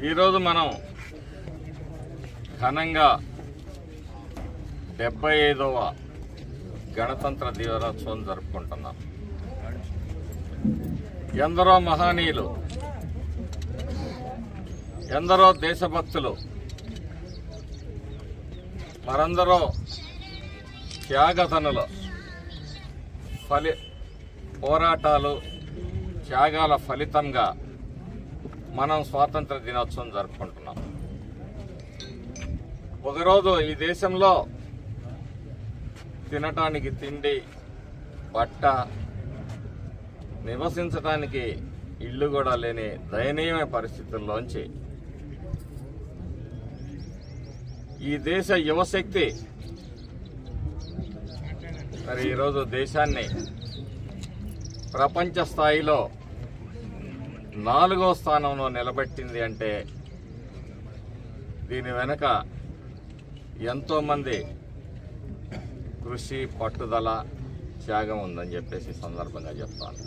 ఈరోజు మనం ఘనంగా 75వ గణతంత్ర దినోత్సవం జరుపుకుంటున్నాం. ఎందరో మహనీయులు, ఎందరో దేశభక్తులు, మరందరో త్యాగతనులు పోరాటాలు, త్యాగాల ఫలితంగా మనం స్వాతంత్ర దినోత్సవం జరుపుకుంటున్నాం. ఒకరోజు ఈ దేశంలో తినటానికి తిండి, బట్ట, నివసించడానికి ఇల్లు కూడా లేని దయనీయమైన పరిస్థితుల్లోంచి ఈ దేశ యువశక్తి మరి ఈరోజు దేశాన్ని ప్రపంచ స్థాయిలో 4వ స్థానంలో నిలబెట్టింది అంటే దీని వెనుక ఎంతోమంది కృషి, పట్టుదల, త్యాగం ఉందని చెప్పేసి సందర్భంగా చెప్తాను.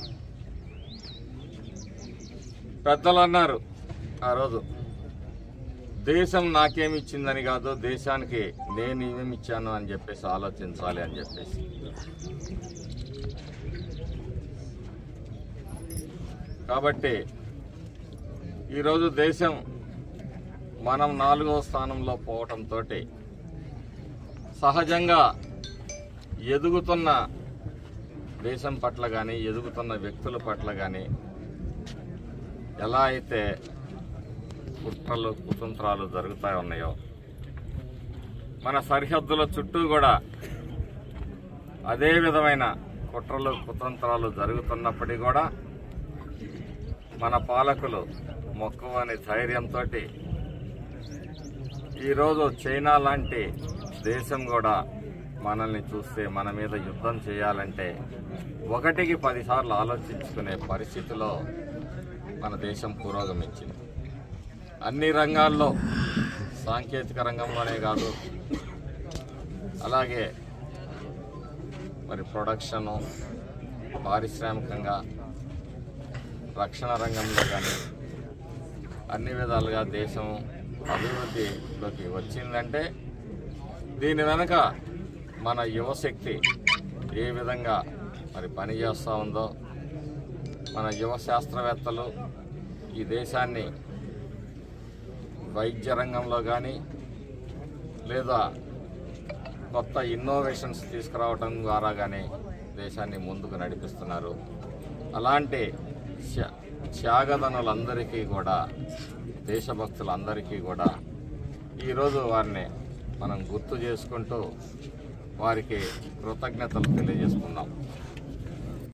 పెద్దలు అన్నారు ఆ రోజు, దేశం నాకేమిచ్చిందని కాదు, దేశానికి నేను ఏమిచ్చాను అని చెప్పేసి ఆలోచించాలి అని చెప్పేసి. కాబట్టి ఈరోజు దేశం మనం 4వ స్థానంలో పోవటంతో సహజంగా ఎదుగుతున్న దేశం పట్ల కానీ, ఎదుగుతున్న వ్యక్తుల పట్ల కానీ ఎలా అయితే కుట్రలు, కుతంత్రాలు జరుగుతూ ఉన్నాయో, మన సరిహద్దుల చుట్టూ కూడా అదే విధమైన కుట్రలు, కుతంత్రాలు జరుగుతున్నప్పటికీ కూడా మన పాలకులు మొక్కవని ధైర్యంతో ఈరోజు చైనా లాంటి దేశం కూడా మనల్ని చూస్తే మన మీద యుద్ధం చేయాలంటే 1కి 10 సార్లు ఆలోచించుకునే పరిస్థితిలో మన దేశం పురోగమించింది. అన్ని రంగాల్లో, సాంకేతిక రంగంలోనే కాదు, అలాగే మరి ప్రొడక్షను, పారిశ్రామికంగా, రక్షణ రంగంలో కానీ అన్ని విధాలుగా దేశం అభివృద్ధిలోకి వచ్చిందంటే దీని వెనుక మన యువశక్తి ఏ విధంగా మరి పనిచేస్తూ ఉందో, మన యువ శాస్త్రవేత్తలు ఈ దేశాన్ని వైద్య రంగంలో కానీ లేదా కొత్త ఇన్నోవేషన్స్ తీసుకురావడం ద్వారా కానీ దేశాన్ని ముందుకు నడిపిస్తున్నారు. అలాంటి త్యాగదనులందరికీ కూడా, దేశభక్తులందరికీ కూడా ఈరోజు వారిని మనం గుర్తు చేసుకుంటూ వారికి కృతజ్ఞతలు తెలియజేసుకున్నాం.